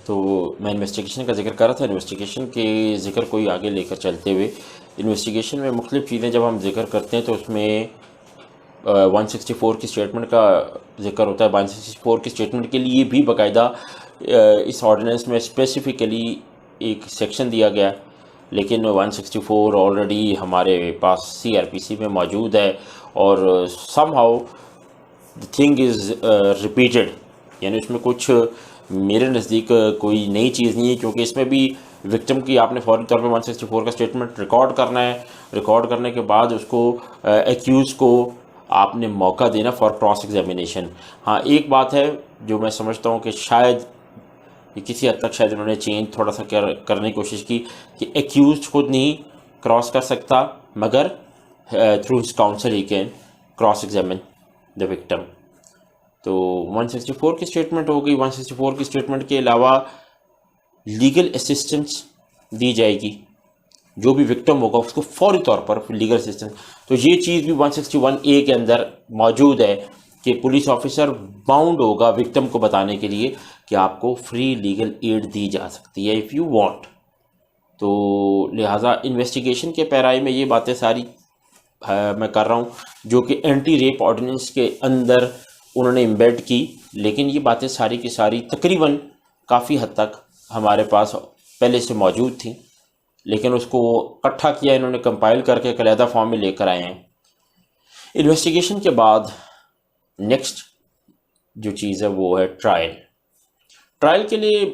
तो मैं इन्वेस्टिगेशन का जिक्र कर रहा था। इन्वेस्टिगेशन के ज़िक्र कोई आगे लेकर चलते हुए, इन्वेस्टिगेशन में मुख्तलिफ़ चीज़ें जब हम जिक्र करते हैं तो उसमें 164 की स्टेटमेंट का जिक्र होता है। 164 की स्टेटमेंट के लिए भी बाकायदा इस ऑर्डिनेंस में स्पेसिफ़िकली एक सेक्शन दिया गया है, लेकिन 164 ऑलरेडी हमारे पास CRPC में मौजूद है और somehow the thing is repeated, यानी उसमें कुछ मेरे नज़दीक कोई नई चीज़ नहीं है, क्योंकि इसमें भी विक्टिम की आपने फौरी तौर पे 164 का स्टेटमेंट रिकॉर्ड करना है। रिकॉर्ड करने के बाद उसको एक्यूज़ को आपने मौका देना फॉर क्रॉस एग्जामिनेशन। हाँ, एक बात है जो मैं समझता हूँ कि शायद ये किसी हद तक शायद उन्होंने चेंज थोड़ा सा करने की कोशिश की कि एक्यूज़ खुद नहीं क्रॉस कर सकता, मगर through his counsel he can cross examine the victim. तो 164 की स्टेटमेंट हो गई। 164 की स्टेटमेंट के अलावा लीगल असिस्टेंस दी जाएगी, जो भी विक्टिम होगा उसको फौरी तौर पर लीगल असिस्टेंस। तो ये चीज़ भी 161A के अंदर मौजूद है कि पुलिस ऑफिसर बाउंड होगा विक्टिम को बताने के लिए कि आपको फ्री लीगल एड दी जा सकती है इफ़ यू वांट। तो लिहाजा इन्वेस्टिगेशन के पैराए में ये बातें सारी मैं कर रहा हूँ जो कि एंटी रेप ऑर्डिनेंस के अंदर उन्होंने एम्बेड की, लेकिन ये बातें सारी की सारी तकरीबन काफ़ी हद तक हमारे पास पहले से मौजूद थी, लेकिन उसको इकट्ठा किया इन्होंने, कंपाइल करके एक अलहदा फॉर्म में लेकर आए हैं। इन्वेस्टिगेशन के बाद नेक्स्ट जो चीज़ है वो है ट्रायल। ट्रायल के लिए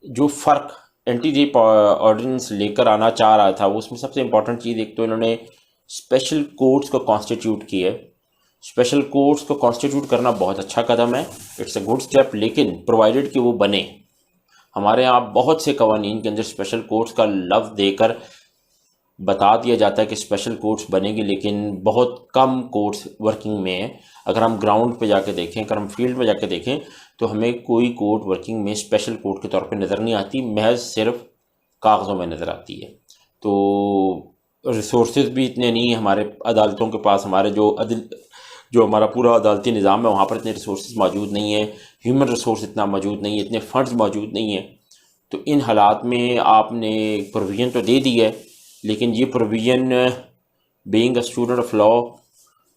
जो फ़र्क एंटी रेप ऑर्डिनेंस लेकर आना चाह रहा था, वो उसमें सबसे इम्पॉर्टेंट चीज़ एक तो इन्होंने स्पेशल कोर्ट्स को कॉन्स्टिट्यूट की है। स्पेशल कोर्ट्स को कॉन्स्टिट्यूट करना बहुत अच्छा कदम है, इट्स अ गुड स्टेप, लेकिन प्रोवाइडेड कि वो बने। हमारे यहाँ बहुत से कवानीन के अंदर स्पेशल कोर्ट्स का लफ्ज़ देकर बता दिया जाता है कि स्पेशल कोर्ट्स बनेंगे, लेकिन बहुत कम कोर्ट्स वर्किंग में हैं। अगर हम ग्राउंड पे जाके देखें, अगर हम फील्ड में जाके देखें, तो हमें कोई कोर्ट वर्किंग में स्पेशल कोर्ट के तौर पे नज़र नहीं आती, महज सिर्फ कागज़ों में नज़र आती है। तो रिसोर्सेज भी इतने नहीं हैं हमारे अदालतों के पास। हमारे जो हमारा पूरा अदालती निज़ाम है वहाँ पर इतने रिसोर्सेज मौजूद नहीं है, ह्यूमन रिसोर्स इतना मौजूद नहीं है, इतने फंड्स मौजूद नहीं है। तो इन हालात में आपने प्रोविज़न तो दे दी है, लेकिन ये provision being a student of law,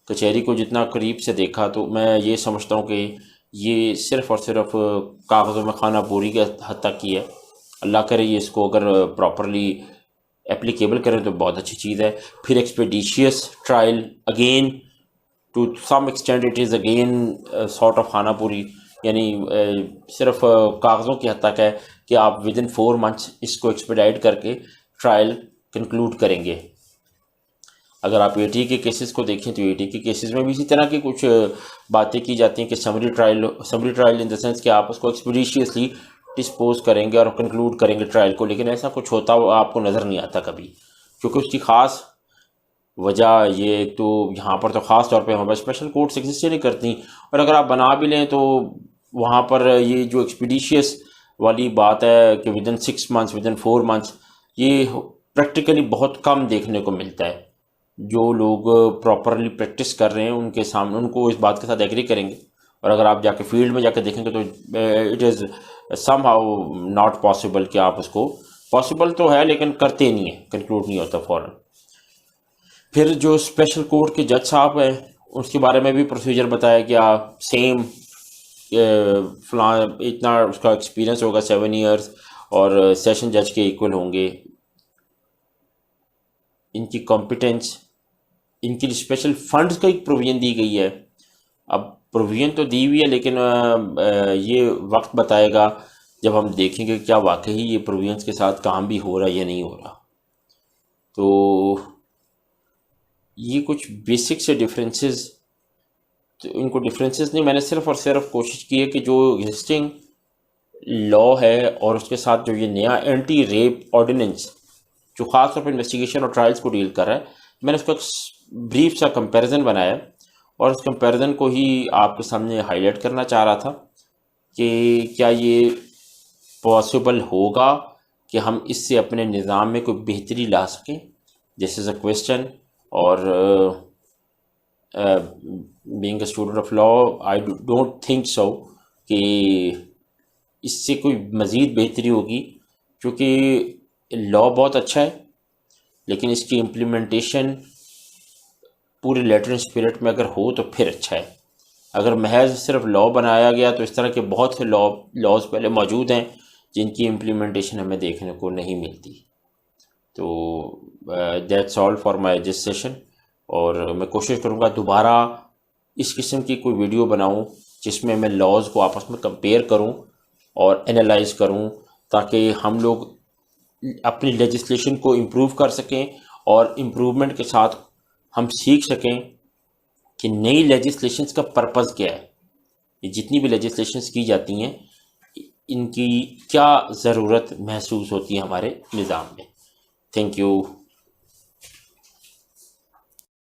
कचहरी को जितना करीब से देखा तो मैं ये समझता हूँ कि ये सिर्फ़ और सिर्फ कागज़ों में खाना पूरी के हद तक की है। अल्लाह करे ये इसको अगर प्रॉपरली एप्लीकेबल करें तो बहुत अच्छी चीज़ है। फिर expeditious trial, again to some extent it is again sort of खाना पूरी, यानी सिर्फ कागज़ों की हद तक है कि आप विद इन 4 मंथ्स इसको एक्सपेडाइट करके ट्रायल कंक्लूड करेंगे। अगर आप AT के केसेस को देखें तो AT के केसेस में भी इसी तरह की कुछ बातें की जाती हैं कि summary trial in the sense कि आप उसको एक्सपीडिशियसली डिस्पोज करेंगे और कंक्लूड करेंगे ट्रायल को, लेकिन ऐसा कुछ होता हुआ आपको नज़र नहीं आता कभी, क्योंकि उसकी ख़ास वजह ये एक तो यहाँ पर तो ख़ास तौर पे हमारे पास स्पेशल कोर्ट्स एग्जिस्ट ही नहीं करती, और अगर आप बना भी लें तो वहाँ पर ये जो एक्सपीडिशियस वाली बात है कि with in 6 months, with in 4 months, ये प्रैक्टिकली बहुत कम देखने को मिलता है। जो लोग प्रॉपरली प्रैक्टिस कर रहे हैं उनके सामने उनको इस बात के साथ एग्री करेंगे, और अगर आप जाके फील्ड में जाके देखेंगे तो it is somehow not possible कि आप उसको, पॉसिबल तो है लेकिन करते नहीं है, कंक्लूड नहीं होता फ़ौरन। फिर जो स्पेशल कोर्ट के जज साहब हैं उसके बारे में भी प्रोसीजर बताया गया, सेम फलां इतना उसका एक्सपीरियंस होगा 7 ईयर्स और सेशन जज के इक्वल होंगे, इनकी कॉम्पिटेंस, इनके लिए स्पेशल फंड्स का एक प्रोविज़न दी गई है। अब प्रोविज़न तो दी हुई है, लेकिन ये वक्त बताएगा जब हम देखेंगे क्या वाकई ये प्रोविज़न्स के साथ काम भी हो रहा है या नहीं हो रहा। तो ये कुछ बेसिक से डिफरेंसेस, तो इनको डिफरेंसेस नहीं, मैंने सिर्फ और सिर्फ कोशिश की है कि जो एग्जिस्टिंग लॉ है और उसके साथ जो ये नया एंटी रेप ऑर्डिनेंस जो ख़ास तौर पर इन्वेस्टिगेशन और ट्रायल्स को डील कर रहा है, मैंने उसका ब्रीफ सा कंपैरिजन बनाया और उस कंपैरिजन को ही आपके सामने हाईलाइट करना चाह रहा था कि क्या ये पॉसिबल होगा कि हम इससे अपने निज़ाम में कोई बेहतरी ला सकें। दिस इज़ अ क्वेश्चन, और being a student of law I don't think so कि इससे कोई मज़ीद बेहतरी होगी, क्योंकि लॉ बहुत अच्छा है लेकिन इसकी इम्प्लीमेंटेशन पूरे लेटर एंड स्पिरिट में अगर हो तो फिर अच्छा है। अगर महज सिर्फ लॉ बनाया गया तो इस तरह के बहुत से लॉज पहले मौजूद हैं जिनकी इम्प्लीमेंटेशन हमें देखने को नहीं मिलती। तो that's all for my this session, और मैं कोशिश करूँगा दोबारा इस किस्म की कोई वीडियो बनाऊँ जिसमें मैं लॉज को आपस में कंपेयर करूँ और एनालाइज करूँ, ताकि हम लोग अपनी लेजिस्लेशन को इम्प्रूव कर सकें और इम्प्रूवमेंट के साथ हम सीख सकें कि नई लेजिस्लेशंस का पर्पज़ क्या है। ये जितनी भी लेजिस्लेशंस की जाती हैं इनकी क्या ज़रूरत महसूस होती है हमारे निज़ाम में। Thank you.